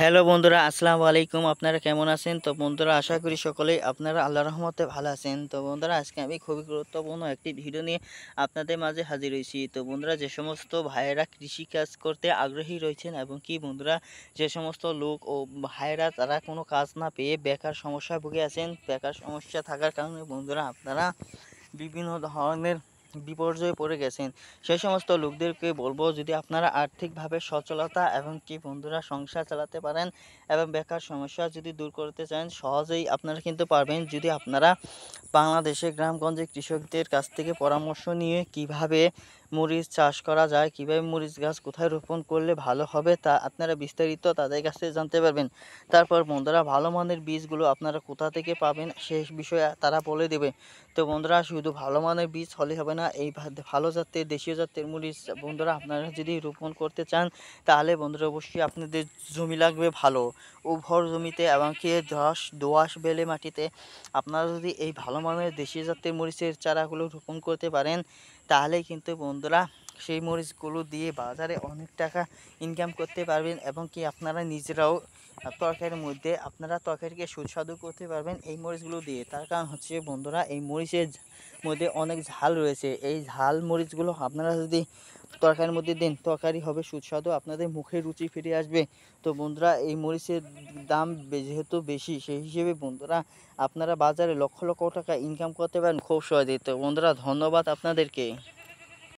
Hello বন্ধুরা, আসসালামু আলাইকুম। আপনারা কেমন আছেন? তো বন্ধুরা, আশা করি সকলেই আপনারা আল্লাহর রহমতে ভালো আছেন। তো বন্ধুরা, আজকে আমি খুবই গুরুত্বপূর্ণ একটি ভিডিও নিয়ে আপনাদের মাঝে হাজির হয়েছি। তো বন্ধুরা, যে সমস্ত ভাইয়েরা কৃষিকাজ করতে আগ্রহী রয়েছেন এবং কি বন্ধুরা, যে সমস্ত লোক ও ভাইয়েরা তারা কোনো কাজ না পেয়ে বেকার সমস্যায় ভুগে আছেন। বেকার সমস্যা থাকার কারণে বন্ধুরা আপনারা বিভিন্ন ধরনের বিপর্যয়ে পড়ে গেছেন। সেই সমস্ত লোকদেরকে বলবো, যদি আপনারা আর্থিকভাবে সচ্ছলতা এবং কি বন্ধুরা সংসার চালাতে পারেন এবং বেকার সমস্যা যদি দূর করতে চান, সহজেই আপনারা কিন্তু পারবেন। যদি আপনারা বাংলাদেশে গ্রামগঞ্জে কৃষকদের কাছ থেকে পরামর্শ নিয়ে কিভাবে মরিচ চাষ করা যায়, কিভাবে মরিচ গাছ কোথায় রোপণ করলে ভালো হবে, তা আপনারা বিস্তারিত তাদের কাছ থেকে জানতে পারবেন। তারপর বন্ধুরা, ভালো মানের বীজগুলো আপনারা কোথা থেকে পাবেন সেই বিষয়ে তারা বলে দেবে। তো বন্ধুরা, শুধু ভালো মানের বীজ হলে হবে না, এই ভালো জাতের দেশীয় জাতের মরিচ বন্ধুরা আপনারা যদি রোপণ করতে চান, তাহলে বন্ধুরা অবশ্যই আপনাদের জমি লাগবে ভালো, উর্বর জমিতে এবং কি দোআঁশ বেলে মাটিতে। আপনারা যদি এই ভালো মানের দেশীয় জাতের মরিচের চারাগুলো রোপণ করতে পারেন, তাহলে কিন্তু বন্ধুরা সেই মরিচগুলো দিয়ে বাজারে অনেক টাকা ইনকাম করতে পারবেন এবং কি আপনারা নিজেরাও তরকারির মধ্যে আপনারা তরকারিকে সুস্বাদু করতে পারবেন এই মরিচগুলো দিয়ে। তার কারণ হচ্ছে বন্ধুরা, এই মরিচের মধ্যে অনেক ঝাল রয়েছে। এই ঝাল মরিচগুলো আপনারা যদি তরকারির মধ্যে দেন, তরকারি হবে সুস্বাদু, আপনাদের মুখে রুচি ফিরে আসবে। তো বন্ধুরা, এই মরিচের দাম যেহেতু বেশি, সেই হিসেবে বন্ধুরা আপনারা বাজারে লক্ষ লক্ষ টাকা ইনকাম করতে পারেন খুব সহজেই। তো বন্ধুরা, ধন্যবাদ আপনাদেরকে।